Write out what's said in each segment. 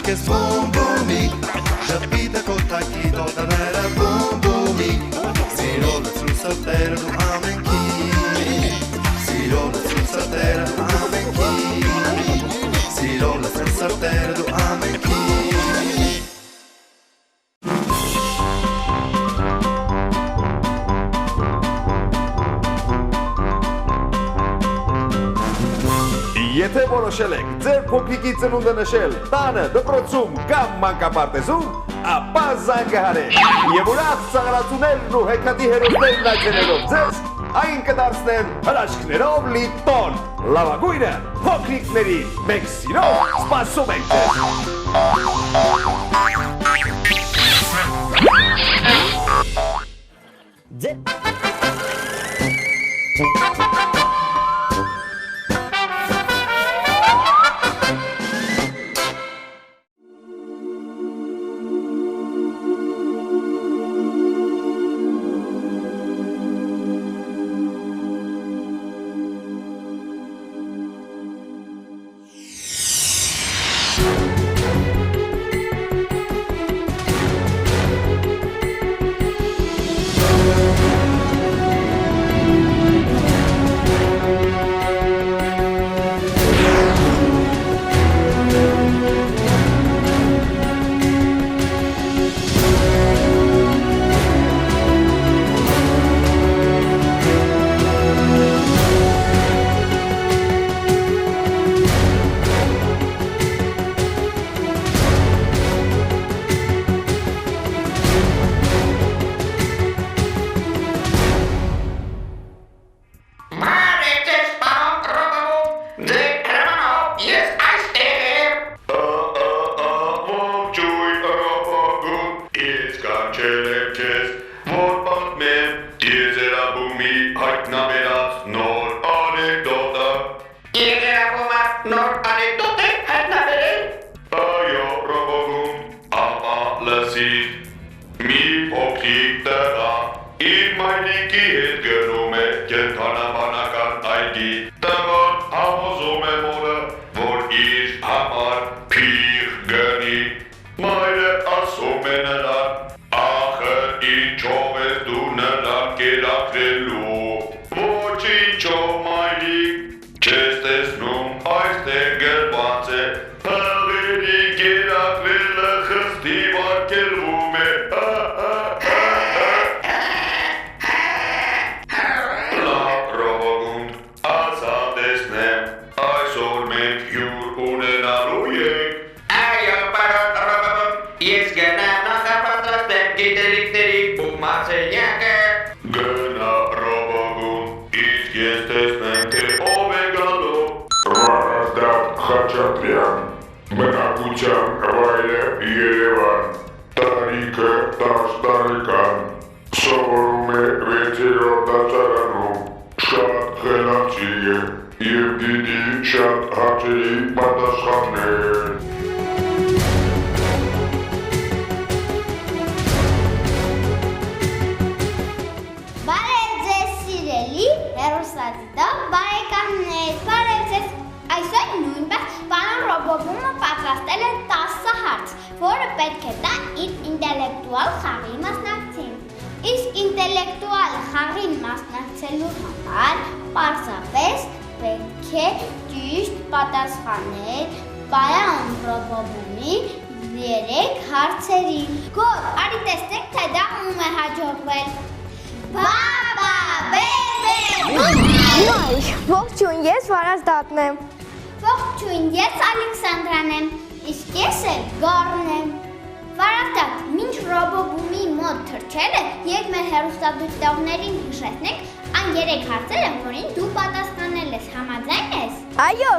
ես բումբումի Ժպիտը կոտակի տոտաները բումբումի Սիրո լծրու սրտերը դու ամենքի Սիրո լծրու սրտերը դու ամենքի Սիրո լծրու սրտերը դու ամենքի Եթե որոշել եք ձեր փոքրիկի ծնունդը նշել տանը, դպրոցում կամ մանկապարտեզում, ապա զանգահարեք եւ ուրախ ծաղրացուներն ու հեքիաթի հերոսներն այցելելով ձեզ այն կդարձնեն հրաշքներով լի տոն։ Լավագույնը փոքրիկների մեկ սիրով սպասում ենք ձեզ։ Ողջույն, ես Վարազ Դատն եմ։ Ողջույն, ես Ալեքսանդրան եմ, իսկ ես էլ Գառն եմ։ Վարազ Դատ, մինչ ռոբոբումի մոտ թռչելը, երբ մեր հեռուստադիտողներին հիշեցնենք այն 3 հարցերը, որին դու պատասխանել ես, համաձայն ես։ Այո։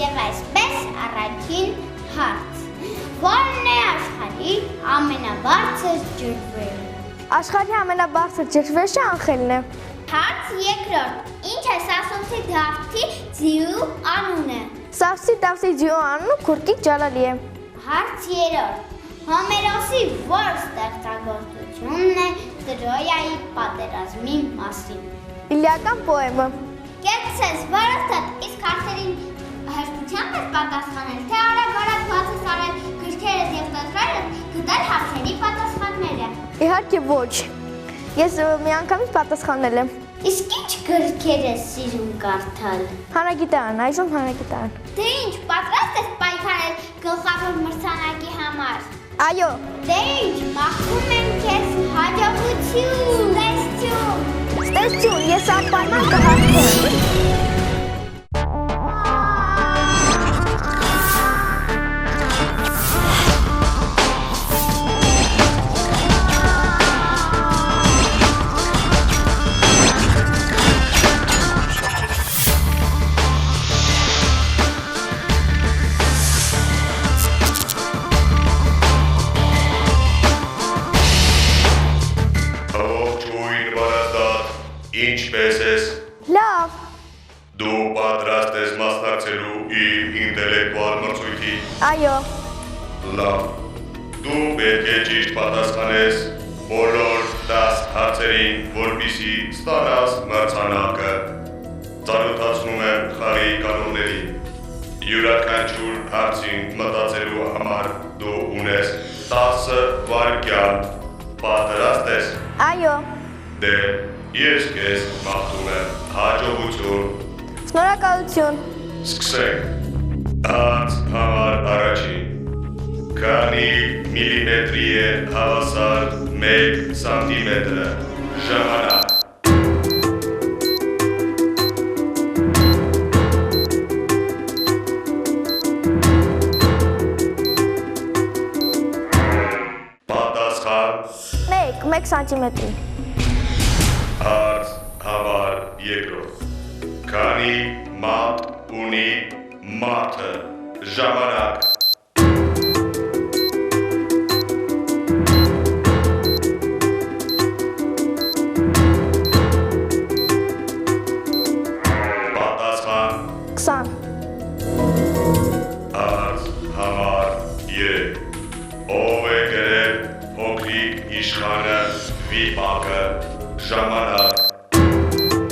Եվ այսպես առաջին հարց. Որն է աշխարհի ամենաբարձր ջրվեժը։ Աշխարհի ամենաբարձր ջրվեժը Անխելն է։ Հարց երկրորդ. Ինչ է Սասունցի Դավթի ձիու անունը։ Սասունցի Դավթի ձիու անունը Քուրտիկ Ջալալի է։ Հարց երրորդ. Հոմերոսի որ ստեղծագործությունն է Տրոյայի պատերազմի մասին։ Իլիական պոեմը։ Կեցցես, Վարազ Դատ, իսկ հարցերին հեշտությամբ ես պատասխանել, թե արագ-արագ բաց ես արել, Իհարկե ոչ։ Ես միանգամից պատասխանել եմ։ Իսկ ինչ գրքեր ես սիրում կարդալ։ Հանրագիտարան, այժմ հանրագիտարան։ Դե ինչ, պատրաստ ես պայքարել գլխավոր մրցանակի համար։ Այո, Դե ինչ, մաղթում եմ քեզ հաջողություն, ստեսություն։ ստեսություն, ես անպայման կհաղթեմ։ Ողջույն Վարազդատ, ինչպե՞ս ես։ Լավ, Դու պատրաստ ես մասնակցելու իր ինտելեկտուալ մրցույթի։ այո, Լավ։ Դու պետք է ճիշտ պատասխանես բոլոր 10 հարցերին, որպեսզի ստանաս մրցանակը։ Ծանոթացնում եմ խաղի կանոններին։ Յուրաքանչյուր հարցին մտածելու համար դու ունես 10 վայրկյան։ Պատրաստ ես։ այո, Դե, ես քեզ մաղթում եմ հաջողություն։ շնորհակալություն։ Սկսենք։ Հարց համար առաջին։ Քանի միլիմետրի է հավասար 1 սանտիմետրը։ Ժամանակ։ Պատասխան։ 1 սանտիմետրի։ Հարց համար երկրորդ։ Քանի մատ ունի մատը։ Ժամանակ։ Պատասխան։ 20, Հարց համար 3։ Ով է գրել փոքրիկ իշխանը վիպակը։ Ժամանակ։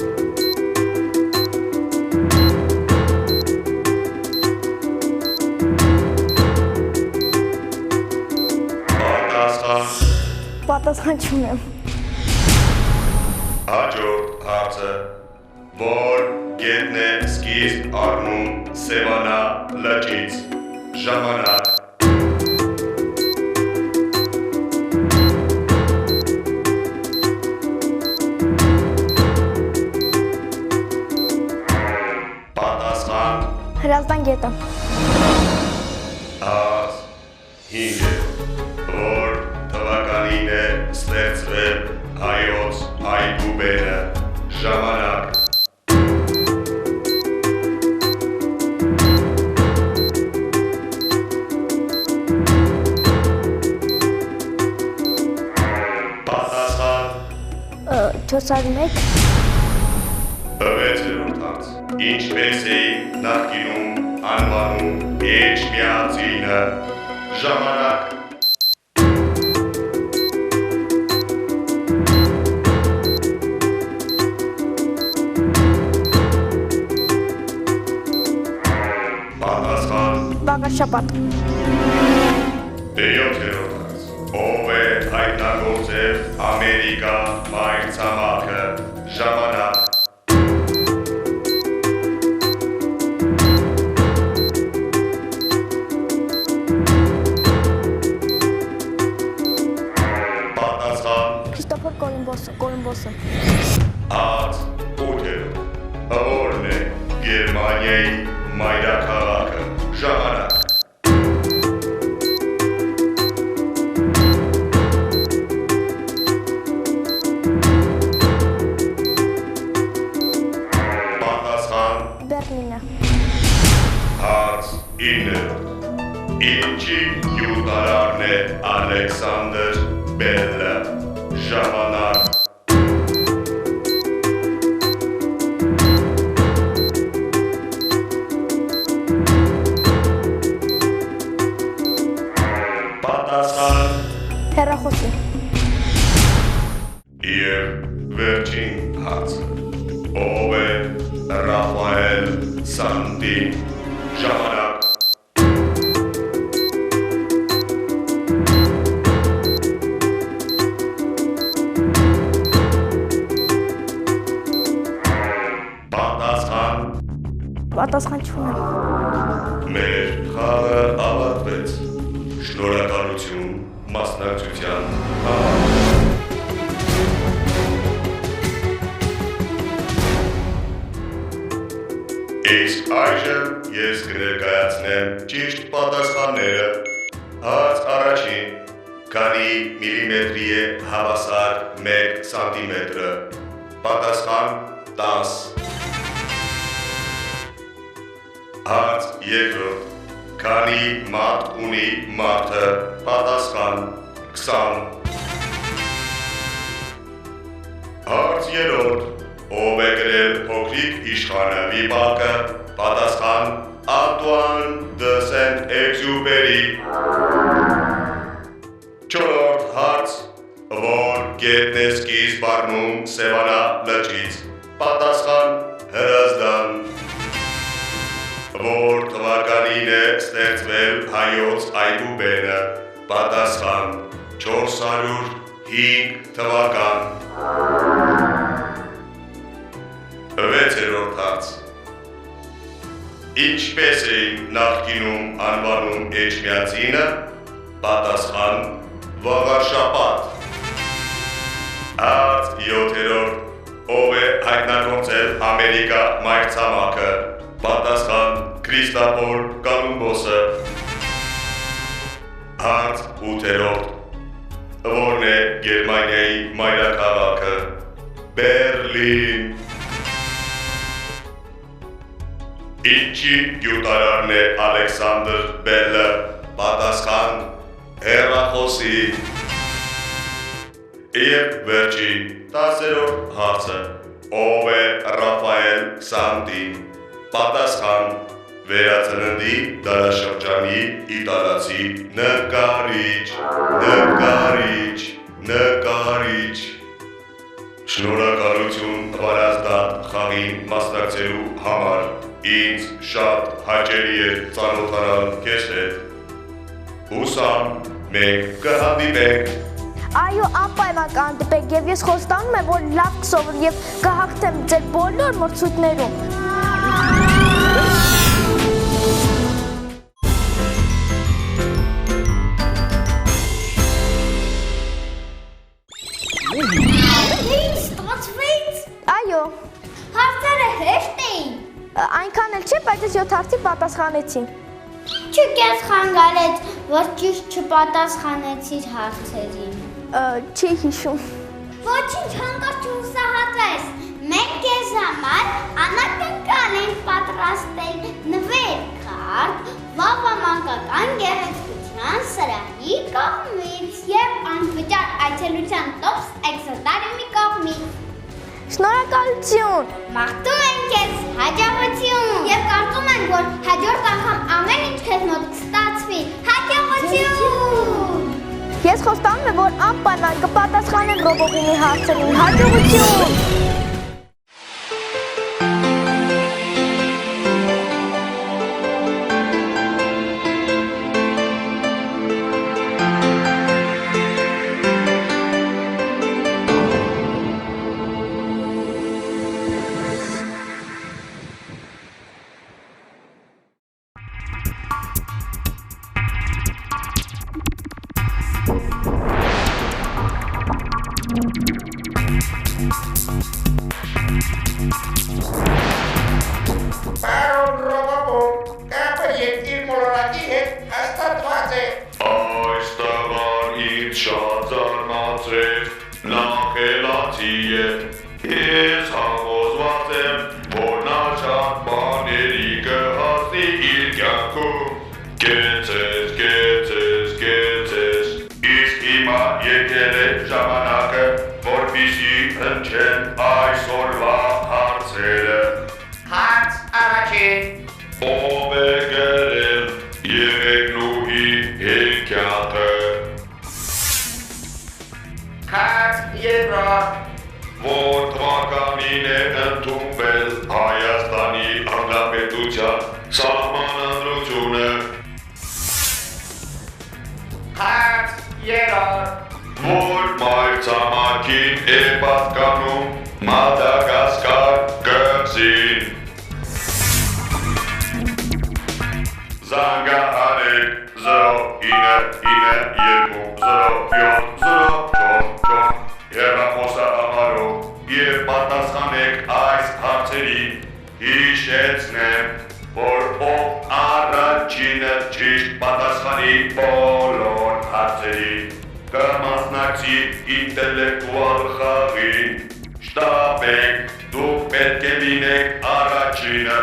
Պատասխան։ պատասխան չունեմ։ Հաջորդ հարցը։ Որ գետն է սկիզբ առնում Սևանա լճից։ Ժամանակ։ Պատասխան։ Հրազդան գետը։ Հարց 5։ Որ թվականին է ստեղծվել հայոց այբուբենը։ Ժամանակ։ Պատասխան։ 401, 6-րդ հարց։ Ինչպես էի նախկինում անվանում Էջմիածինը։ Ժամանակ։ Պատասխան։ Բաղաշապատ։ 7-րդ հարց։ Ով է հայտնագործել Ամերիկա մայրցամաքը։ Ժամանակ։ Պատասխան։ Քրիստոֆոր Կոլումբոսը։ Հարց 8-րդ։ Որն է Գերմանիայի մայրաքաղաքը։ Ժամանակ։ Պատասխան։ Բեռլինը։ Հարց 9-րդ։ Ինչի յուտարարն է Ալեքսանդր Բելլը։ Ժամանակ։ Պատասխան։ Հեռախոսի։ Եվ վերջին հարցը։ Ով է Ռաֆայել Սանտին։ Ժամանակ։ Այժմ ես կներկայացնեմ ճիշտ պատասխանները։ Հարց առաջին. Քանի միլիմետրի է հավասար 1 սանտիմետրը։ Պատասխան 10։ Հարց երկրորդ. Քանի մարդ ունի մարդը։ Պատասխան 20։ Հարց երրորդ. Ով է գրել փոքրիկ իշխանը վիպակը։ Պատասխան Անտուան դը Սենտ-Էքզյուպերի։ Չորրորդ հարց. Որ գետն է սկիզբ առնում Սևանա լճից։ Պատասխան Հրազդան։ Որ թվականին է ստեղծվել հայոց այբուբենը։ Պատասխան 405 թվական։ Վեցերորդ հարց. Ինչպես էին նախկինում անվանում էջմիածինը։ Պատասխան Վաղարշապատ։ Հարց յոթերորդ. Ով է հայտնագործել Ամերիկա մայրցամաքը։ Պատասխան Քրիստոֆոր Կոլումբոսը։ Հարց ութերորդ. Որն է Գերմանիայի մայրաքաղաքը։ Բերլին։ Ինչի գյուտարարն է Ալեքսանդր Բելը։ Պատասխան հեռախոսի։ Եվ վերջին 10-րդ հարցը. Ով է Ռաֆայել Սանտին։ Պատասխան վերածննդի դարաշրջանի իտալացի նկարիչ։ Շնորհակալություն Վարազդան խաղին մասնակցելու համար։ Ինձ շատ հաճելի է ծանոթանալ քեզ հետ։ Հուսամ մենք կհանդիպենք։ Այո, անպայման կհանդիպենք եւ ես խոստանում եմ, որ լավ կսովորեմ եւ կհաղթեմ ձեր բոլոր մրցույթներում։ Այո, Հարցերը հեշտ էին։ այնքան էլ չէ, բայց ես 7 հարցի պատասխանեցի։ Չկես խանգարեց, որ ճիշտ չպատասխանեցիր հարցերին։ Չի հիշում։ Ոչինչ, հանկարծ չհուսահատվես։ Մենք քեզ համար անակնկալ ենք պատրաստել նվեր քարտ Վավա մանկական գեղեցկության սրահի կողմից եւ անվճար այցելության Tops Exotarium-ի կողմից։ Շնորհակալություն։ Մաղթում ենք քեզ հաջողություն եւ կարծում ենք, որ հաջորդ անգամ ամեն ինչ քեզ մոտ կստացվի։ Հաջողություն։ Ես խոստանում եմ, որ անպայման կպատասխանեմ ռոբոկինի հարցերին։ Հաջողություն։ Պարոն Ռոբոպոն, կապը և իր մոլորակի հետ հաստատված է։ Այս տղան ինձ շատ զարմացրեց, նախելացի է։ Ես համոզված եմ, որ նա շատ բաների կհասնի իր կյանքում։ Կեցես, իսկ հիմա եկել է ժամանակը, որպեսզի հնչեն այսօրվա հարցերը։ Հարց առաջին. Ով է գրել Եղեգնուհի հեքիաթը։ Հարց երկրորդ. Որ թվականին է ընդունվել Հայաստանի Հանրապետության սահմանադրությունը։ Հարց երրորդ. Որ մայրցամաքին է պատկանում Մադագասկար կղզին։ Զանգահարեք 09920704 հեռախոսահամարով և պատասխանեք այս հարցերին։ Հիշեցնեմ, որ ով առաջինը ճիշտ պատասխանի բոլոր հարցերին, կմասնակցի ինտելեկտուալ խաղին։ Շտապեք, դուք պետք է լինեք առաջինը։